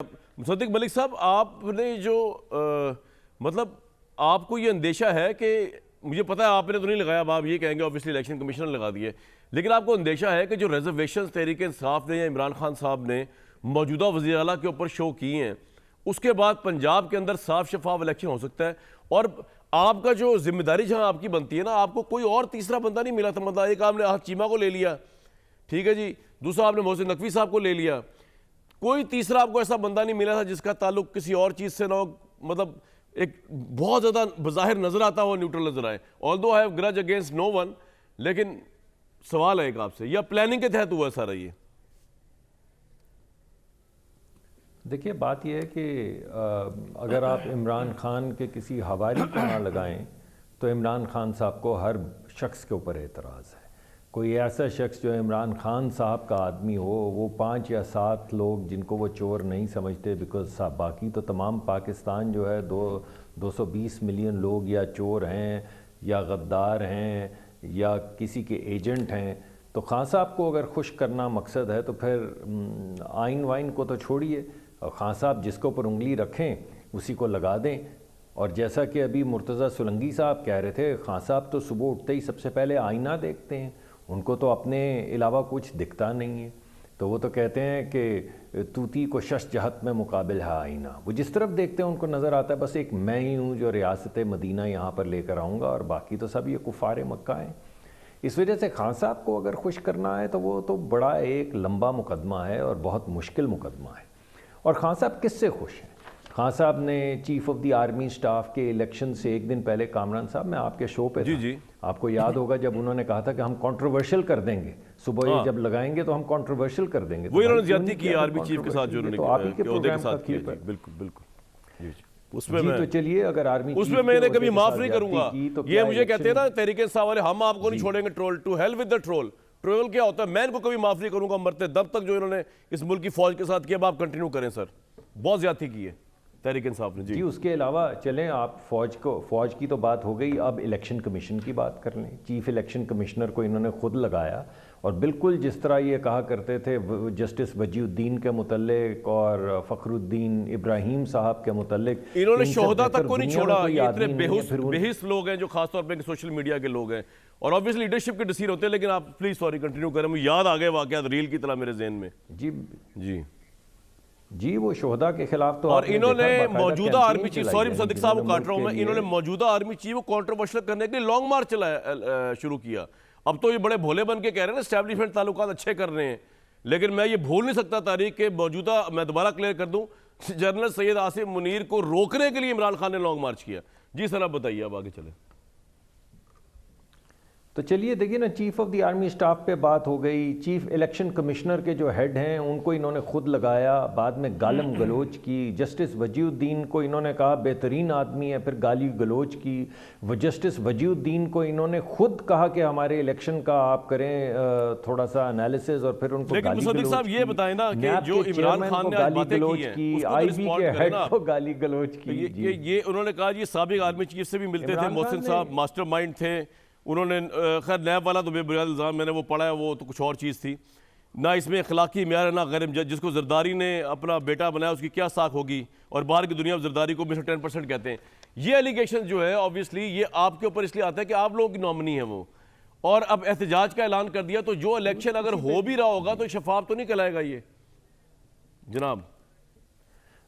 मुसद्दिक मलिक साहब, आपने जो मतलब आपको ये अंदेशा है कि मुझे पता है आपने तो नहीं लगाया, अब आप ये कहेंगे ऑब्वियसली इलेक्शन कमीशनर लगा दिए, लेकिन आपको अंदेशा है कि जो रिजर्वेशन तहरीक इंसाफ ने या इमरान खान साहब ने मौजूदा वज़ीर आला के ऊपर शो किए हैं, उसके बाद पंजाब के अंदर साफ शफाफ इलेक्शन हो सकता है। और आपका जो जिम्मेदारी जहां आपकी बनती है ना, आपको कोई और तीसरा बंदा नहीं मिला था। मतलब एक आपने चीमा को ले लिया, ठीक है जी, दूसरा आपने मोहसिन नकवी साहब को ले लिया, कोई तीसरा आपको ऐसा बंदा नहीं मिला था जिसका ताल्लुक किसी और चीज से ना हो, मतलब एक बहुत ज्यादा बज़ाहिर नजर आता हो, न्यूट्रल नजर आए। Although I have grudge against no one, लेकिन सवाल है एक आपसे, या प्लानिंग के तहत हुआ सारा ये? देखिए, बात यह है कि अगर आप इमरान खान के किसी हवारी को ना लगाएं तो इमरान खान साहब को हर शख्स के ऊपर एतराज़ है। कोई ऐसा शख्स जो इमरान खान साहब का आदमी हो, वो 5 या 7 लोग जिनको वो चोर नहीं समझते, बिकॉज बाकी तो तमाम पाकिस्तान जो है 220 मिलियन लोग या चोर हैं या गद्दार हैं या किसी के एजेंट हैं। तो खान साहब को अगर खुश करना मकसद है तो फिर आइन वाइन को तो छोड़िए, और खान साहब जिसको पर उंगली रखें उसी को लगा दें। और जैसा कि अभी मुर्तज़ा सुलंगी साहब कह रहे थे, खान साहब तो सुबह उठते ही सबसे पहले आईना देखते हैं, उनको तो अपने अलावा कुछ दिखता नहीं है। तो वो तो कहते हैं कि तूती को शश जहत में मुकाबिल है आईना। वो जिस तरफ देखते हैं उनको नज़र आता है बस एक मैं ही हूँ जो रियासत मदीना यहाँ पर लेकर आऊँगा, और बाकी तो सब ये कुफ़ार मक्का हैं। इस वजह से खान साहब को अगर खुश करना है तो वो तो बड़ा एक लंबा मुकदमा है और बहुत मुश्किल मुकदमा है। और खान साहब किससे खुश हैं? खान साहब ने chief of the army staff के इलेक्शन से एक दिन पहले, कामरान साहब मैं आपके शो पे था, आपको याद होगा जब उन्होंने कहा था कि हम कंट्रोवर्शियल कर देंगे, सुबह ये जब लगाएंगे तो हम कंट्रोवर्शियल कर देंगे। वो इन्होंने ज्यादती की आर्मी चीफ के साथ, जो तो आप ही के प्रोग्राम का क्लिप है। बिल्कुल बिल्कुल उसमें तो चलिए, अगर आर्मी उसमें मैंने कभी माफ नहीं करूंगा। ये मुझे कहते हैं ना तहरीक इंसाफ वाले, हम आपको नहीं छोड़ेंगे troll, to hell with the troll. Troll क्या होता है, मैं इनको कभी माफ नहीं करूंगा मरते दम तक। जो इन्होंने इस मुल्क की फौज के साथ किया, अब आप कंटिन्यू करें सर, बहुत ज्यादती की है तहरीक इंसाफ ने। जी उसके अलावा चलें, आप फौज की तो बात हो गई, अब इलेक्शन कमीशन की बात कर लें। चीफ इलेक्शन कमिश्नर को इन्होंने खुद लगाया, और बिल्कुल जिस तरह ये कहा करते थे जस्टिस वजीउद्दीन के मुतल्लिक और फ़खरुद्दीन इब्राहिम साहब के मुतल्लिक, इन्होंने शोहदा तक को नहीं छोड़ा। ये इतने बेहिस लोग हैं जो खासतौर पर सोशल मीडिया के लोग हैं, और ऑब्वियसली लीडरशिप के डिसीजन होते हैं। लेकिन आप प्लीज सॉरी कंटिन्यू करें, मुझे याद आ गए वाकयात रील की तरह मेरे जहन में। जी वो शोहदा के खिलाफ तो, और इन्होंने मौजूदा आर्मी चीफ, सॉरी मुसद्दिक साहब को काट रहा हूं मैं, इन्होंने मौजूदा आर्मी चीफ को कंट्रोवर्शियल करने के लिए लॉन्ग मार्च चलाया शुरू किया। अब तो ये बड़े भोले बन के कह रहे हैं ना एस्टैब्लिशमेंट ताल्लुकात अच्छे कर रहे हैं, लेकिन मैं ये भूल नहीं सकता तारीख के मौजूदा, मैं दोबारा क्लियर कर दूं, जनरल सैयद आसिम मुनीर को रोकने के लिए इमरान खान ने लॉन्ग मार्च किया। जी सर, आप बताइए, अब आगे चले। तो चलिए देखिए ना, chief of the army staff पे बात हो गई, चीफ इलेक्शन कमिश्नर के जो हेड हैं उनको इन्होंने खुद लगाया, बाद में गालम गलोच की। जस्टिस वजीउद्दीन को इन्होंने कहा बेहतरीन आदमी है, फिर गाली गलोच की। वो जस्टिस वजीउद्दीन को इन्होंने खुद कहा कि हमारे इलेक्शन का आप करें थोड़ा सा एनालिसिस, और फिर उनको गाली गलोच साहब ये बताएं ना कि जो इमरान खान ने गाली गलोच की, आईबी के हेड को गाली गलोच की। ये उन्होंने कहा ये साबिक आर्मी चीफ से भी मिलते थे, मोहसिन साहब मास्टरमाइंड थे। उन्होंने खैर नैब वाला तो बेबुनियाद इल्ज़ाम, मैंने वो पढ़ा है, वो तो कुछ और चीज़ थी ना, इसमें अखलाकी म्यार है ना गैर। जिसको जरदारी ने अपना बेटा बनाया उसकी क्या साख होगी, और बाहर की दुनिया में जरदारी को 10% कहते हैं। ये एलिगेशन जो है ऑब्वियसली ये आपके ऊपर इसलिए आता है कि आप लोगों की नॉमिनी है वो, और अब एहतजाज का ऐलान कर दिया, तो जो इलेक्शन अगर हो भी रहा होगा तो शफाफ तो नहीं कहलाएगा ये जनाब।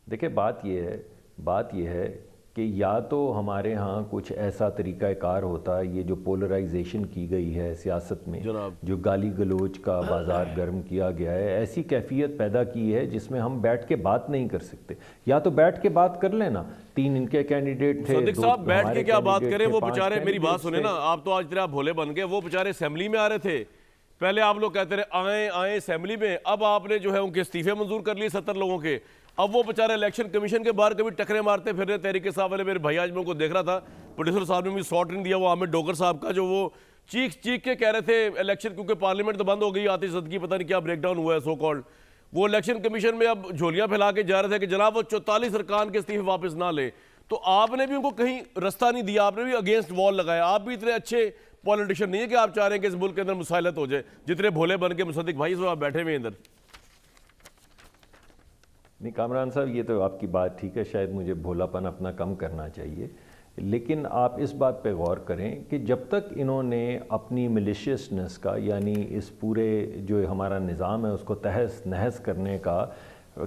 देखिए, बात यह है कि या तो हमारे यहाँ कुछ ऐसा तरीक़ाकार होता है, ये जो पोलराइजेशन की गई है सियासत में, जो गाली गलोच का बाजार गर्म किया गया है, ऐसी कैफियत पैदा की है जिसमें हम बैठ के बात नहीं कर सकते। या तो बैठ के बात कर लेना, 3 इनके कैंडिडेट थे, सदिक साहब बैठ के क्या बात करें, वो बेचारे, मेरी बात सुने ना, आप तो आज तरह भोले बन गए, वो बेचारे असेंबली में आ रहे थे, पहले आप लोग कहते रहे आए असेंबली में, अब आपने जो है उनके इस्तीफे मंजूर कर लिए 70 लोगों के। अब वो बेचारे इलेक्शन कमीशन के बाहर कभी टकरे मारते फिर रहे तहरीक साहब वाले। मेरे भाई आज मैं उनको देख रहा था, प्रोड्यूसर साहब ने मुझे शॉर्ट नहीं दिया, वो आमिर डोगर साहब का, जो वो चीख के कह रहे थे इलेक्शन, क्योंकि पार्लियामेंट तो बंद हो गई, आतिश सदकी पता नहीं क्या ब्रेकडाउन हुआ है सो कॉल्ड, वो इलेक्शन कमीशन में अब झोलियां फैला के जा रहे थे कि जनाब वो 44 अरकान के इस्तीफे वापस ना ले। तो आपने भी उनको कहीं रास्ता नहीं दिया, आपने भी अगेंस्ट वॉल लगाया। आप भी इतने अच्छे पॉलिटिशियन नहीं है कि आप चाह रहे हैं कि इस मुल्क के अंदर मुसाइलत हो जाए, जितने भोले बन के मुसद्दिक भाई आप बैठे हुए इधर। नहीं कामरान साहब, ये तो आपकी बात ठीक है, शायद मुझे भोलापन अपना कम करना चाहिए, लेकिन आप इस बात पे गौर करें कि जब तक इन्होंने अपनी मिलिशियसनेस का, यानी इस पूरे जो हमारा निज़ाम है उसको तहस नहस करने का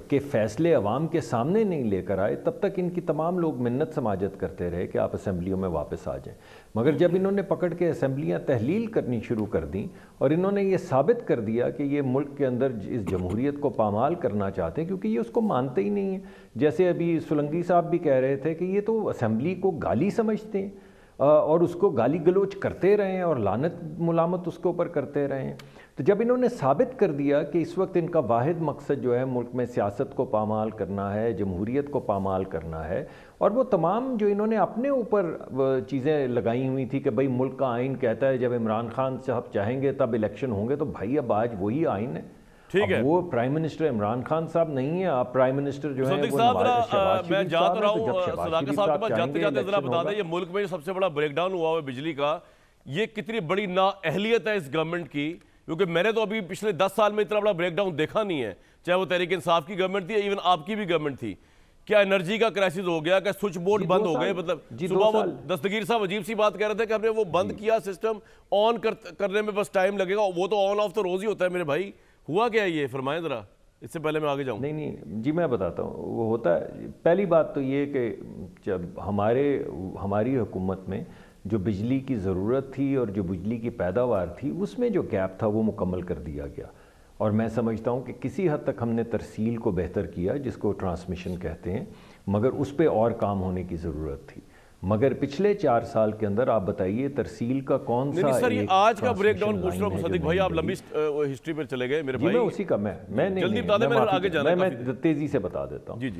के फ़ैसले अवाम के सामने नहीं लेकर आए, तब तक इनकी तमाम लोग मिन्नत समाजत करते रहे कि आप असम्बलियों में वापस आ जाएं। मगर जब इन्होंने पकड़ के असम्बलियाँ तहलील करनी शुरू कर दी और इन्होंने ये साबित कर दिया कि ये मुल्क के अंदर इस जमहूरियत को पामाल करना चाहते हैं, क्योंकि ये उसको मानते ही नहीं हैं। जैसे अभी सुलंगी साहब भी कह रहे थे कि ये तो असम्बली को गाली समझते हैं और उसको गाली गलोच करते रहे हैं और लानत मुलामत उसके ऊपर करते रहे हैं। तो जब इन्होंने साबित कर दिया कि इस वक्त इनका वाहिद मकसद जो है मुल्क में सियासत को पामाल करना है, जमहूरियत को पामाल करना है, और वो तमाम जो इन्होंने अपने ऊपर चीज़ें लगाई हुई थी कि भाई मुल्क का आइन कहता है जब इमरान खान साहब चाहेंगे तब इलेक्शन होंगे, तो भाई अब आज वही आइन है। ठीक है, वो प्राइम मिनिस्टर इमरान खान साहब नहीं है, आप प्राइम मिनिस्टर जो है वो मैं जा तो रहा हूँ सदाकत साहब के पास, जाते जाते जरा बता दें, ये मुल्क में जो सबसे बड़ा ब्रेकडाउन हुआ है बिजली का, ये कितनी बड़ी नाअहलियत है इस गवर्नमेंट की, क्योंकि मैंने तो अभी पिछले 10 साल में इतना बड़ा ब्रेकडाउन देखा नहीं है, चाहे वो तहरीक इंसाफ की गवर्नमेंट थी, इवन आपकी भी गवर्नमेंट थी। क्या एनर्जी का क्राइसिस हो गया, क्या स्विच बोर्ड बंद हो गए, मतलब सुबह वो दस्तगीर साहब अजीब सी बात कह रहे थे कि हमने वो बंद किया, सिस्टम ऑन करने में बस टाइम लगेगा, वो तो ऑन ऑफ तो रोज ही होता है मेरे भाई। हुआ क्या ये, फरमाएं जरा, इससे पहले मैं आगे जाऊँ। नहीं जी, मैं बताता हूँ। वो होता है, पहली बात तो ये कि जब हमारी हुकूमत में जो बिजली की ज़रूरत थी और जो बिजली की पैदावार थी, उसमें जो गैप था वो मुकम्मल कर दिया गया। और मैं समझता हूँ कि किसी हद तक हमने तरसील को बेहतर किया, जिसको ट्रांसमिशन कहते हैं, मगर उस पर और काम होने की ज़रूरत थी। मगर पिछले 4 साल के अंदर आप बताइए तरसील का कौन सा सर, ये आज का ब्रेकडाउन पूछ रहा हूँ सदिक भाई, आप लंबी हिस्ट्री पर चले गए मेरे भाई। मैं उसी का मैं जल्दी बता दें, मैं आगे जाना, मैं तेजी से बता देता हूँ।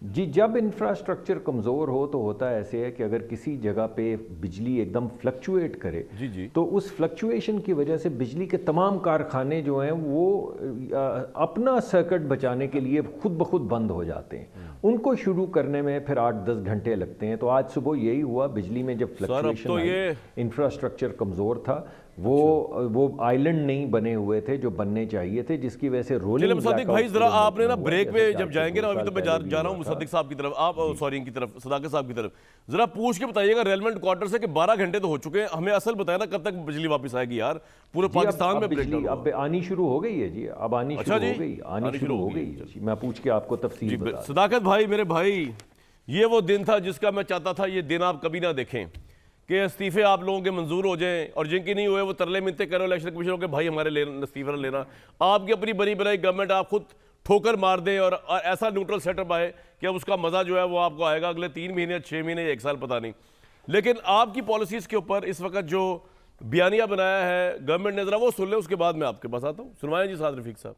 जी, जब इंफ्रास्ट्रक्चर कमज़ोर हो तो होता ऐसे है कि अगर किसी जगह पे बिजली एकदम फ्लक्चुएट करे, तो उस फ्लक्चुएशन की वजह से बिजली के तमाम कारखाने जो हैं वो अपना सर्किट बचाने के लिए खुद ब खुद बंद हो जाते हैं। उनको शुरू करने में फिर 8-10 घंटे लगते हैं। तो आज सुबह यही हुआ, बिजली में जब फ्लक्चुएशन आई, इंफ्रास्ट्रक्चर कमज़ोर था, वो आइलैंड नहीं बने हुए थे जो बनने चाहिए थे, जिसकी वजह से रोलिंग। मुसद्दिक भाई जरा आपने ना ब्रेक पे जब जाएंगे ना, अभी तो मैं जा रहा हूँ मुसद्दिक साहब की तरफ, आप सॉरी इनकी तरफ, सदाकत साहब की तरफ, जरा पूछ के बताइएगा रेलेवेंट क्वार्टर से कि 12 घंटे तो हो चुके हैं, हमें असल बताया ना कब तक बिजली वापस आएगी यार, पूरे पाकिस्तान में बिजली अब आनी शुरू हो गई है जी, अब आनी शुरू हो गई। मैं पूछ के आपको तफसील बता। सदाकत भाई मेरे भाई, ये वो दिन था जिसका मैं चाहता था ये दिन आप कभी ना देखें, कि इस्तीफे आप लोगों के मंजूर हो जाएं, और जिनके नहीं हुए वो तरले मिलते करो इलेक्शन कमीशन के भाई हमारे इस्तीफा लेना। आपकी अपनी बनी बनाई गवर्नमेंट आप खुद ठोकर मार दें और ऐसा न्यूट्रल सेटअप आए कि अब उसका मजा जो है वो आपको आएगा अगले 3 महीने 6 महीने 1 साल पता नहीं। लेकिन आपकी पॉलिसीज़ के ऊपर इस वक्त जो बयानिया बनाया है गवर्नमेंट ने, जरा वो सुन लें, उसके बाद मैं आपके पास आता हूँ। सुनवाएं जी साद रफीक साहब।